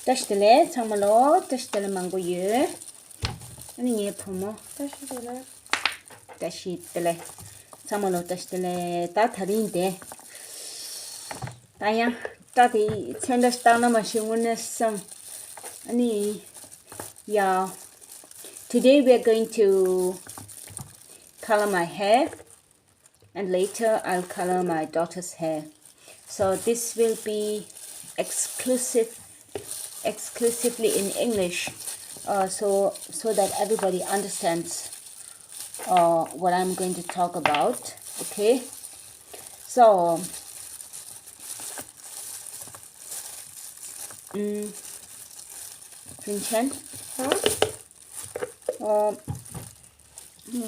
Tashtele, 참말로 tashtele 망고유. 아니 예쁘모. tashtele. 참말로 tashtele 다 다른데. 다야 다디 천다스타나 마시고nessome. 아니 yeah. Today we are going to color my hair and later I'll color my daughter's hair. So this will be exclusively in English, so that everybody understands what I'm going to talk about. Okay, so Vincent,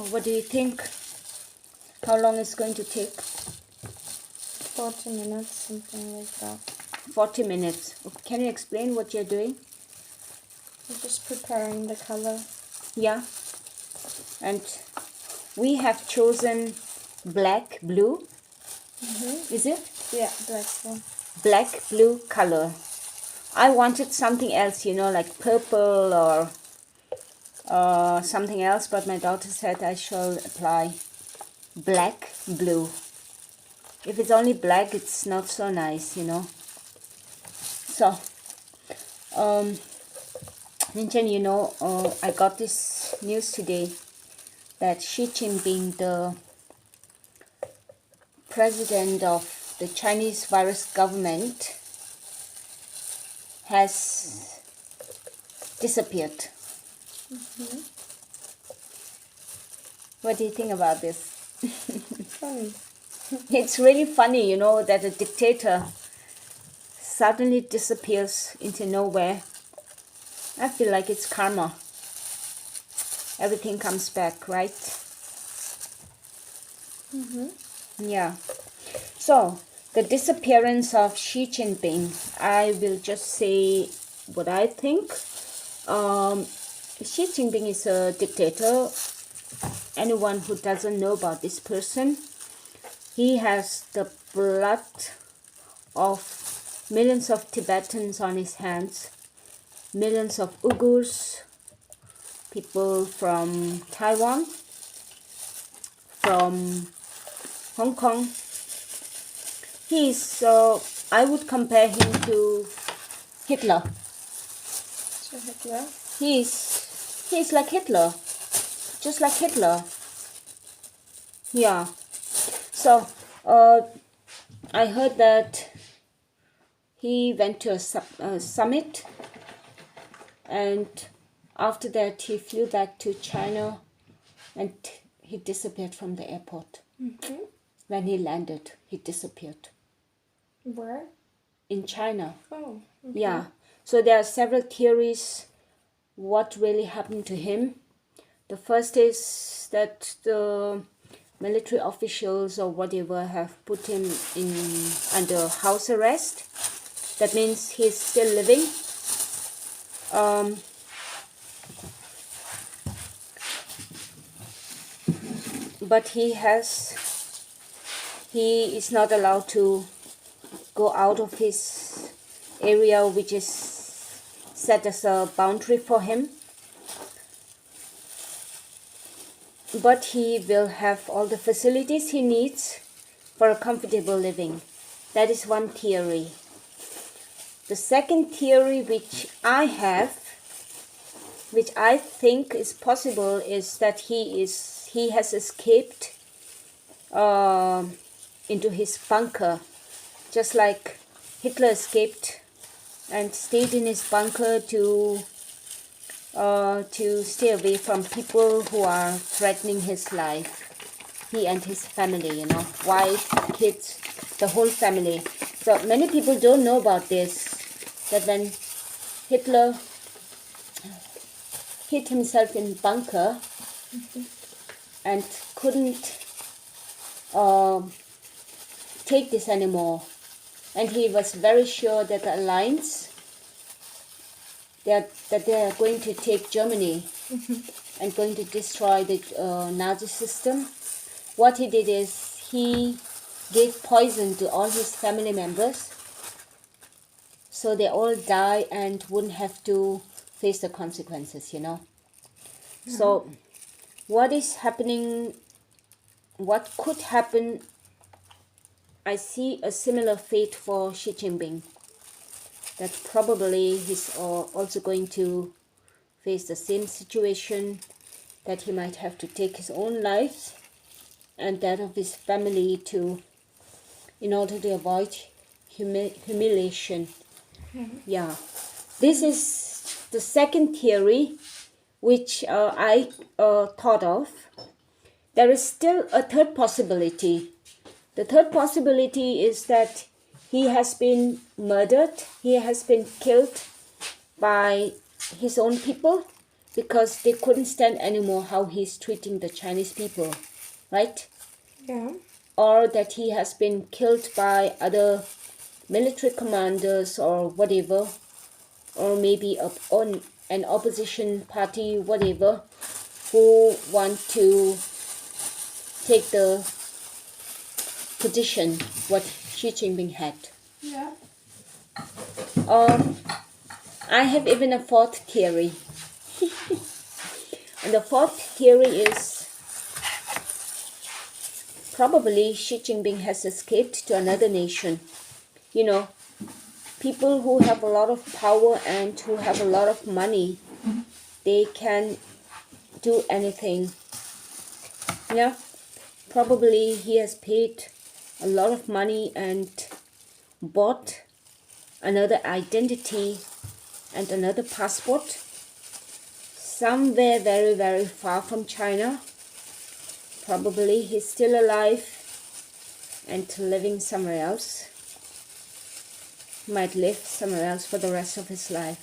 what do you think? How long is going to take? 40 minutes, something like that. 40 minutes. Can you explain what you're doing? I'm just preparing the color. Yeah. And we have chosen black blue. Is it? Yeah, black one. Black blue color. I wanted something else, like purple or something else, but my daughter said I shall apply black blue. If it's only black, it's not so nice, So, Vincent, I got this news today that Xi Jinping, the president of the Chinese virus government, has disappeared. What do you think about this? Funny. It's really funny, that a dictator suddenly disappears into nowhere. I feel like it's karma. Everything comes back, right? Yeah. So, the disappearance of Xi Jinping, I will just say what I think. Xi Jinping is a dictator. Anyone who doesn't know about this person, he has the blood of millions of Tibetans on his hands, millions of Uyghurs, people from Taiwan, from Hong Kong. I would compare him to Hitler. So Hitler? He's like Hitler, just like Hitler. Yeah. So, I heard that he went to a summit, and after that he flew back to China, and he disappeared from the airport. When he landed, he disappeared. Where? In China. Oh. Okay. Yeah. So there are several theories what really happened to him. The first is that the military officials or whatever have put him under house arrest. That means he's still living. But he is not allowed to go out of his area, which is set as a boundary for him. But he will have all the facilities he needs for a comfortable living. That is one theory. The second theory which I have, which I think is possible, is that he has escaped into his bunker, just like Hitler escaped and stayed in his bunker to stay away from people who are threatening his life. He and his family, wife, kids, the whole family. So many people don't know about this, that when Hitler hid himself in bunker and couldn't take this anymore, and he was very sure that the Alliance, that they are going to take Germany and going to destroy the Nazi system. What he did is he gave poison to all his family members so they all die and wouldn't have to face the consequences, you know. So what is happening, what could happen, I see a similar fate for Xi Jinping, that probably he's also going to face the same situation, that he might have to take his own life and that of his family too, in order to avoid humiliation. Yeah, this is the second theory which I thought of. There is still a third possibility. The third possibility is that he has been murdered, he has been killed by his own people because they couldn't stand anymore how he's treating the Chinese people, right? Yeah. Or that he has been killed by other military commanders or whatever, or maybe on an opposition party, whatever, who want to take the position what Xi Jinping had. Yeah. I have even a fourth theory. And the fourth theory is probably Xi Jinping has escaped to another nation. You know, people who have a lot of power and who have a lot of money, they can do anything. Yeah, probably he has paid a lot of money and bought another identity and another passport somewhere very, very far from China. Probably he's still alive and living somewhere else. He might live somewhere else for the rest of his life.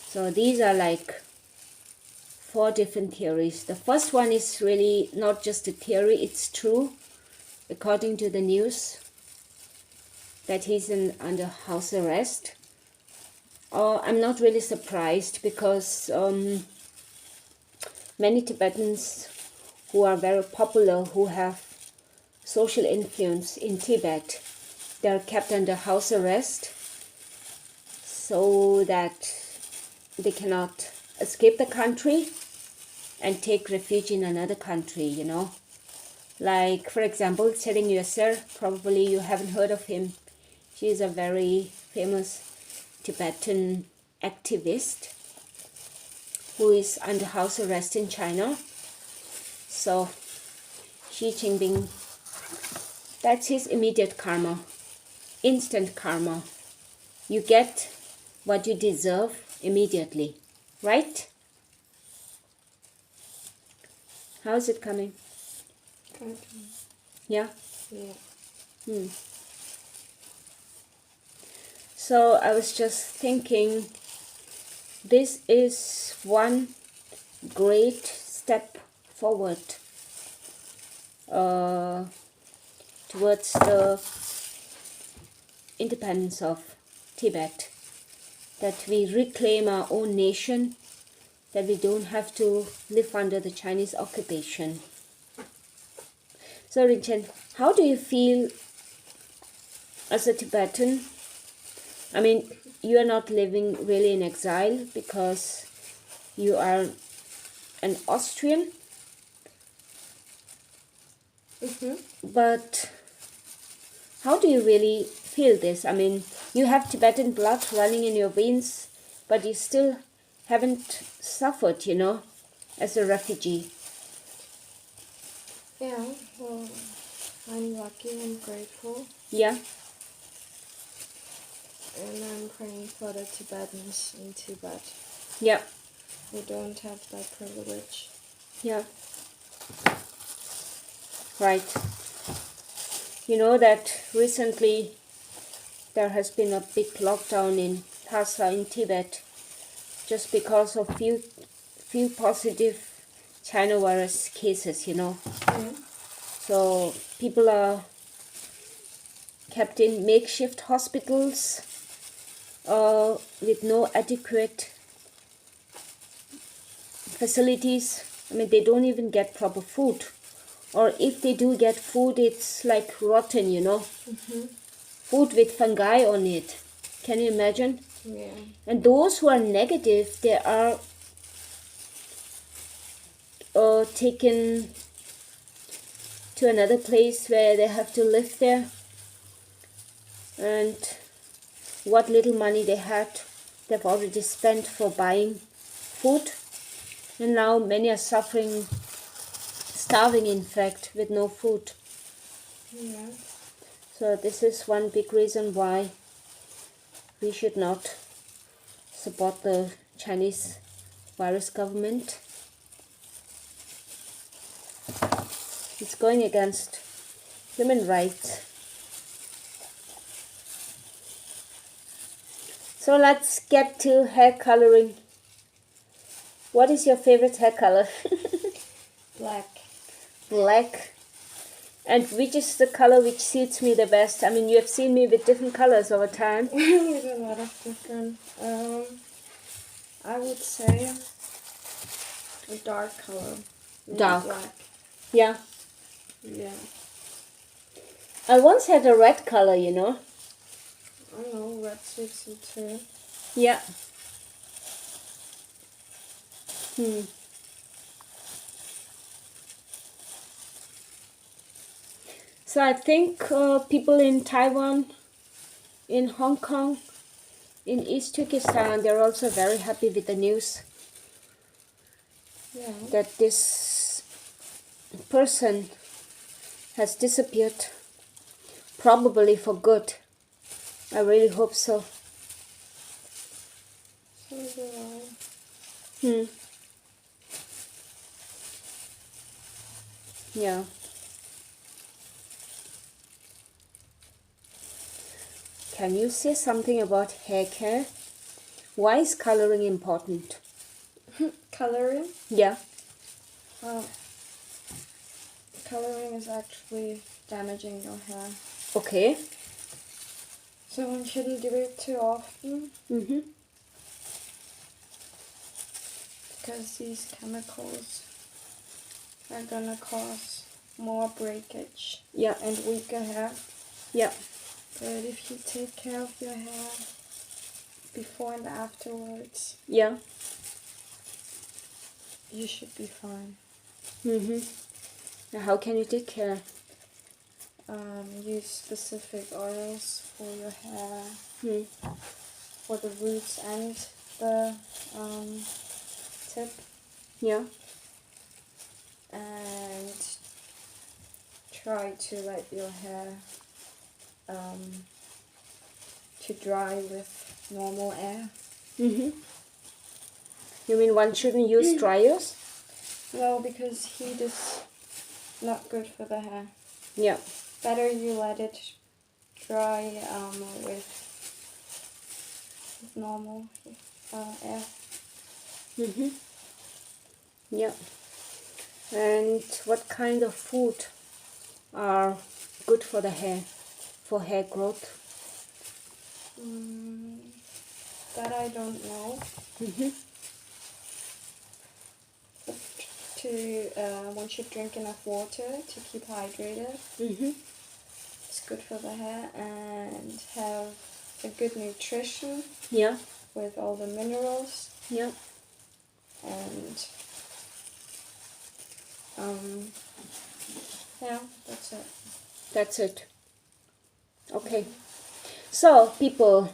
So these are like 4 different theories. The first one is really not just a theory, it's true, according to the news, that he's under house arrest. I'm not really surprised because many Tibetans who are very popular, who have social influence in Tibet, they are kept under house arrest so that they cannot escape the country and take refuge in another country, you know. Like, for example, Tseleng Yötser, probably you haven't heard of him. She is a very famous Tibetan activist who is under house arrest in China. So, Xi Jinping, that's his immediate karma, instant karma. You get what you deserve immediately, right? How is it coming? Okay. Yeah? Yeah. So I was just thinking, this is one great step forward towards the independence of Tibet, that we reclaim our own nation, that we don't have to live under the Chinese occupation. So Rinchen, how do you feel as a Tibetan? I mean, you are not living really in exile because you are an Austrian. But how do you really feel this? I mean, you have Tibetan blood running in your veins, but you still haven't suffered, you know, as a refugee. Yeah, well, I'm lucky and grateful, Yeah, and I'm praying for the Tibetans in Tibet yeah, who don't have that privilege. yeah. Right. You know that recently there has been a big lockdown in Lhasa in Tibet just because of few positive China virus cases, you know. So people are kept in makeshift hospitals with no adequate facilities. I mean, they don't even get proper food. Or if they do get food, it's like rotten, you know. Food with fungi on it. Can you imagine? Yeah. And those who are negative, they are taken to another place where they have to live there. And what little money they had, they've already spent for buying food. And now many are suffering, starving in fact, with no food. Yeah. So this is one big reason why we should not support the Chinese virus government. It's going against human rights. So let's get to hair coloring. What is your favorite hair color? Black. Black. And which is the color which suits me the best? I mean, you have seen me with different colors over time. With a lot of different. I would say a dark color. Not Dark. Black. Yeah. Yeah. I once had a red color, you know. I know, red suits you too. Yeah. So I think people in Taiwan, in Hong Kong, in East Turkestan, they're also very happy with the news Yeah. that this person has disappeared, probably for good. I really hope so. So do I. Hmm. Yeah. Can you say something about hair care? Why is coloring important? Coloring? Yeah. Coloring is actually damaging your hair. Okay. So one shouldn't do it too often Mm-hmm. because these chemicals are gonna cause more breakage Yeah. and weaker hair. Yeah. But if you take care of your hair before and afterwards, Yeah. you should be fine. Mm-hmm. Now how can you take care? Use specific oils for your hair, Hmm. for the roots and the tip, Yeah. and try to let your hair to dry with normal air. Mm-hmm. You mean one shouldn't use dryers? No, because heat is not good for the hair. Yeah. Better you let it dry with normal air. Mm-hmm. Yeah. And what kind of food are good for the hair, for hair growth? That I don't know. Mm-hmm. But one should drink enough water to keep hydrated. Mm-hmm. It's good for the hair, and have a good nutrition Yeah. with all the minerals, Yeah. and yeah, that's it. That's it. Okay. So people,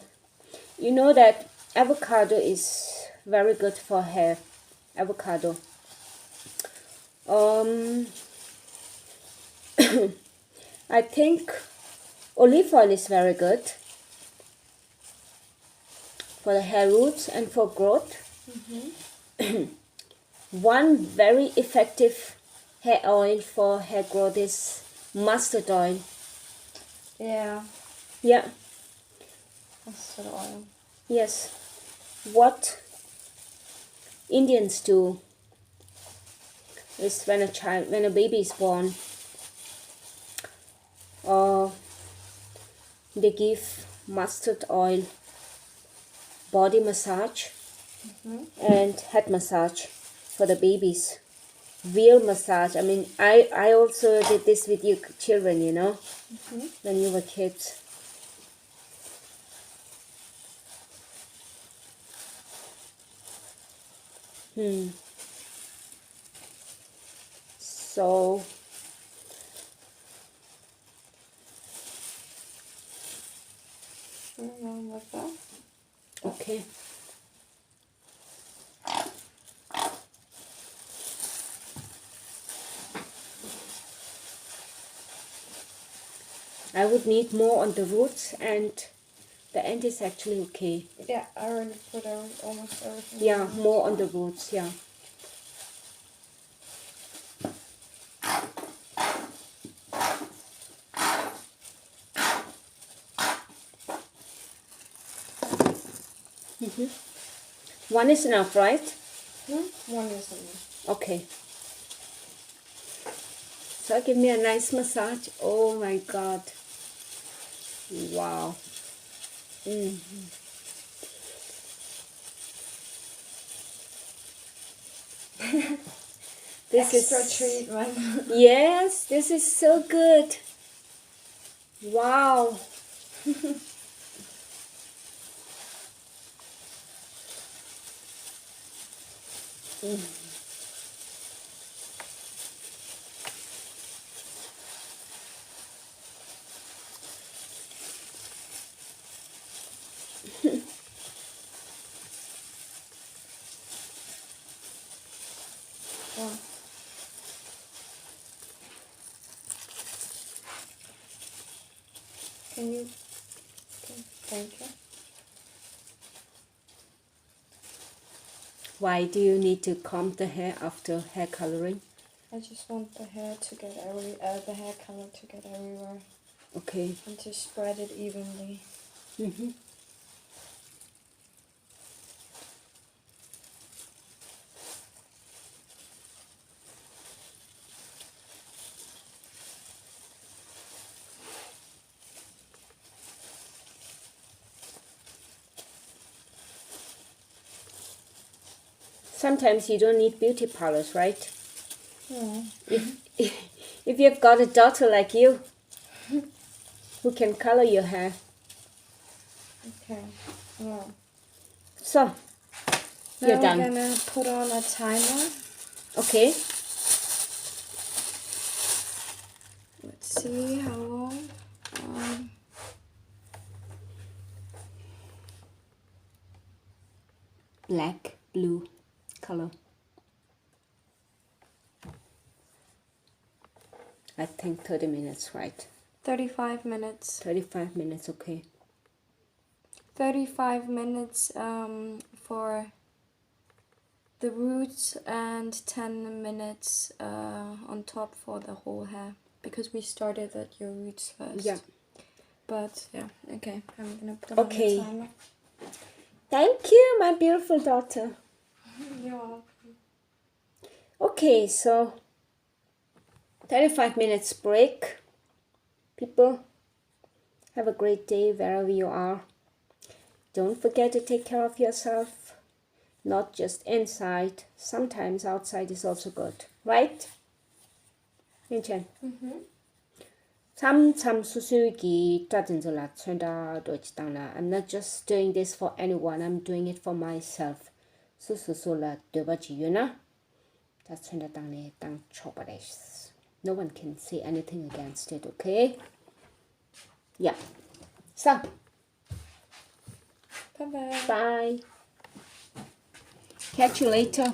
you know that avocado is very good for hair. Avocado. I think olive oil is very good for the hair roots and for growth. One very effective hair oil for hair growth is mustard oil. Yeah, Yeah. mustard oil. Yes. What Indians do is when a baby is born, they give mustard oil body massage and head massage for the babies. Real massage. I mean, I also did this with you children, you know, when you were kids. So Like that. okay. I would need more on the roots, and the end is actually okay. Yeah, I already put almost everything. Yeah, in. more on the roots, yeah. One is enough, right? One is enough. Okay. So give me a nice massage. Oh my God. Wow. This Extra is treatment. yes, this is so good. Wow. Yeah. Can you? Okay, thank you. Why do you need to comb the hair after hair coloring? I just want the hair to get the hair color to get everywhere Okay. and to spread it evenly. Sometimes you don't need beauty parlors, right? Yeah. If you've got a daughter like you who can color your hair. Okay. Yeah. So, Now you're we're done. gonna put on a timer. Okay. Let's see how long. Black, blue color. I think 30 minutes, right? 35 minutes. 35 minutes, okay. 35 minutes for the roots and 10 minutes on top for the whole hair because we started at your roots first. Yeah. But yeah, okay. I'm gonna put Okay. on the timer. Thank you, my beautiful daughter. You're welcome. Okay, so 35 minutes break. People, have a great day wherever you are. Don't forget to take care of yourself. Not just inside. Sometimes outside is also good. Right? Minchen. 참 수수기 따든들라 천다 도치당라. I'm not just doing this for anyone. I'm doing it for myself. 수수소라 되바지유나. 다 천다 땅에 땅 쳐버리스. No one can say anything against it, okay? Yeah. So, Bye bye. bye. Catch you later.